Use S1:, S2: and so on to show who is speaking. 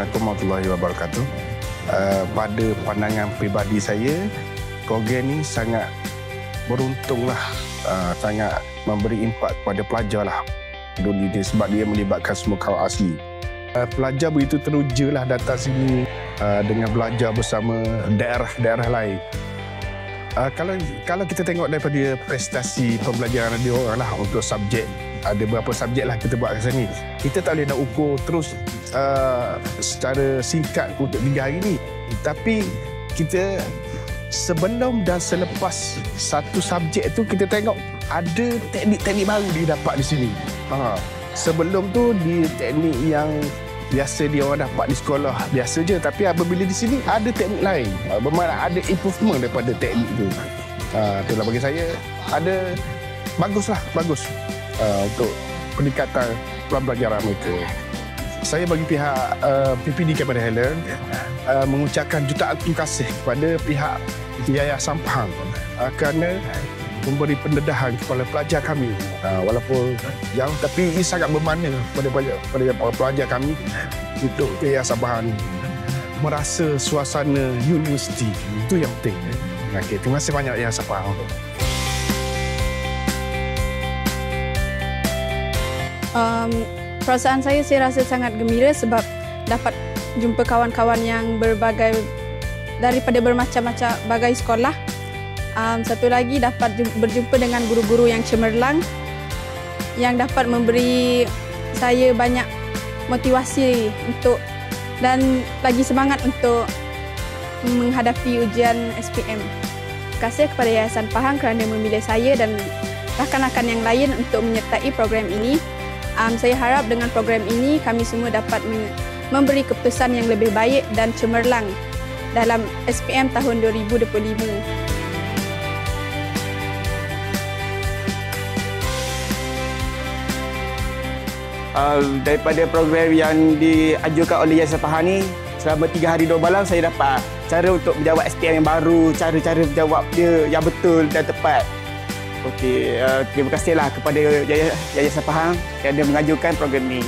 S1: Assalamualaikum warahmatullahi wabarakatuh. Pada pandangan peribadi saya, program ni sangat beruntunglah, sangat memberi impak kepada pelajar lah dunia dia sebab dia melibatkan semua kawan asli. Pelajar begitu teruja lah datang sini dengan belajar bersama daerah-daerah lain. Kalau kita tengok daripada prestasi pembelajaran dia orang lah untuk subjek, ada beberapa subjek lah kita buat kat sini. Kita tak boleh nak ukur terus secara singkat untuk 3 hari ni. Tapi kita sebelum dan selepas satu subjek tu kita tengok ada teknik-teknik baru dia dapat di sini. Sebelum tu di teknik yang biasa dia orang dapat di sekolah biasa je, tapi apabila di sini ada teknik lain, bermakna ada improvement daripada teknik tu. Itulah bagi saya ada bagus untuk peningkatan pembelajaran mereka. Saya bagi pihak PPD Cameron Highlands mengucapkan jutaan terima kasih kepada pihak Yayasan Pahang kerana memberi pendedahan kepada pelajar kami, walaupun jauh tapi ini sangat bermakna kepada pelajar kami untuk Yayasan Pahang merasa suasana universiti. Itu yang penting. Okey, terima kasih banyak Yayasan Pahang.
S2: Perasaan saya rasa sangat gembira sebab dapat jumpa kawan-kawan yang berbagai daripada bermacam-macam bagai sekolah. Satu lagi dapat berjumpa dengan guru-guru yang cemerlang yang dapat memberi saya banyak motivasi untuk dan lagi semangat untuk menghadapi ujian SPM. Terima kasih kepada Yayasan Pahang kerana memilih saya dan rakan-rakan yang lain untuk menyertai program ini. Saya harap dengan program ini kami semua dapat memberi keputusan yang lebih baik dan cemerlang dalam SPM tahun 2025.
S3: Daripada program yang diajukan oleh Yayasan Pahang ni, selama 3 hari 2 malam saya dapat cara untuk menjawab SPM yang baru, cara-cara menjawab dia yang betul dan tepat. Okey, terima kasihlah kepada Yayasan Pahang kerana mengajukan program ni.